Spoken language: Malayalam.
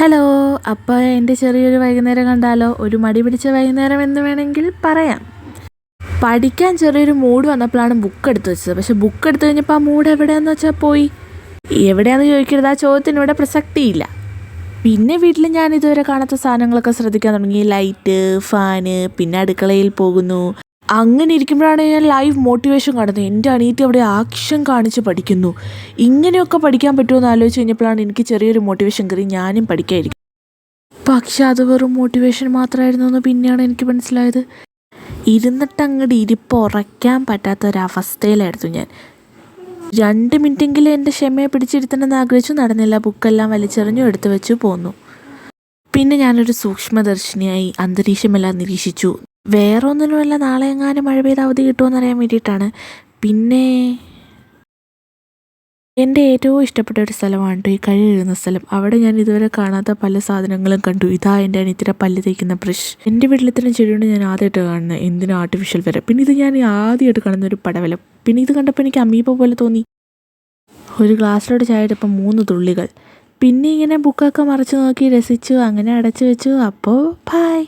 ഹലോ. അപ്പോൾ എൻ്റെ ചെറിയൊരു വൈകുന്നേരം കണ്ടാലോ? ഒരു മടി പിടിച്ച വൈകുന്നേരം എന്ന് വേണമെങ്കിൽ പറയാം. പഠിക്കാൻ ചെറിയൊരു മൂഡ് വന്നപ്പോഴാണ് ബുക്ക് എടുത്ത് വെച്ചത്. പക്ഷെ ബുക്ക് എടുത്തു കഴിഞ്ഞപ്പോൾ ആ മൂഡ് എവിടെയാണെന്ന് വെച്ചാൽ പോയി. എവിടെയാണെന്ന് ചോദിക്കരുത്, ആ ചോദ്യത്തിനിവിടെ പ്രസക്തിയില്ല. പിന്നെ വീട്ടിൽ ഞാൻ ഇതുവരെ കാണാത്ത സാധനങ്ങളൊക്കെ ശ്രദ്ധിക്കാൻ തുടങ്ങി. ലൈറ്റ്, ഫാന്, പിന്നെ അടുക്കളയിൽ പോകുന്നു. അങ്ങനെ ഇരിക്കുമ്പോഴാണ് ഞാൻ ലൈവ് മോട്ടിവേഷൻ കാണുന്നത്. എൻ്റെ അനിയത്തി അവിടെ ആക്ഷൻ കാണിച്ച് പഠിക്കുന്നു. ഇങ്ങനെയൊക്കെ പഠിക്കാൻ പറ്റുമെന്ന് ആലോചിച്ച് കഴിഞ്ഞപ്പോഴാണ് എനിക്ക് ചെറിയൊരു മോട്ടിവേഷൻ കയറി ഞാനും പഠിക്കാതിരിക്കും. പക്ഷെ അത് വെറും മോട്ടിവേഷൻ മാത്രമായിരുന്നു എന്ന് പിന്നെയാണ് എനിക്ക് മനസ്സിലായത്. ഇരുന്നിട്ട് അങ്ങോട്ട് ഇരിപ്പ് ഉറയ്ക്കാൻ പറ്റാത്തൊരവസ്ഥയിലായിരുന്നു ഞാൻ. 2 മിനിറ്റെങ്കിലും എൻ്റെ ക്ഷമയെ പിടിച്ചിരുത്തണമെന്ന് ആഗ്രഹിച്ചു. നടന്നില്ല. ബുക്കെല്ലാം വലിച്ചെറിഞ്ഞു, എടുത്തു വെച്ചു, പോന്നു. പിന്നെ ഞാനൊരു സൂക്ഷ്മദർശിനിയായി അന്തരീക്ഷമെല്ലാം നിരീക്ഷിച്ചു. വേറെ ഒന്നിനുമല്ല, നാളെ എങ്ങാനും മഴ പെയ്ത് അവധി കിട്ടുമെന്നറിയാൻ വേണ്ടിയിട്ടാണ്. പിന്നെ എൻ്റെ ഏറ്റവും ഇഷ്ടപ്പെട്ട ഒരു സ്ഥലമാണ് ഈ കഴി എഴുതുന്ന സ്ഥലം. അവിടെ ഞാൻ ഇതുവരെ കാണാത്ത പല സാധനങ്ങളും കണ്ടു. ഇതാ എൻ്റെ അനിയത്തിയുടെ പല്ല് തേക്കുന്ന ബ്രഷ്. എൻ്റെ വീട്ടിൽ ഇത്തരം ചെടിയുണ്ട് ഞാൻ ആദ്യമായിട്ട് കാണുന്നത്. എന്തിനും ആർട്ടിഫിഷ്യൽ വരെ. പിന്നെ ഇത് ഞാൻ ആദ്യമായിട്ട് കാണുന്ന ഒരു പടവലം. പിന്നെ ഇത് കണ്ടപ്പോൾ എനിക്ക് അമീബ പോലെ തോന്നി. ഒരു ഗ്ലാസ്സിലോട്ട് ചായ ഇട്ടപ്പോൾ 3 തുള്ളികൾ. പിന്നെ ഇങ്ങനെ ബുക്കൊക്കെ മറിച്ച് നോക്കി രസിച്ചു. അങ്ങനെ അടച്ചു വെച്ചു. അപ്പോൾ ബൈ.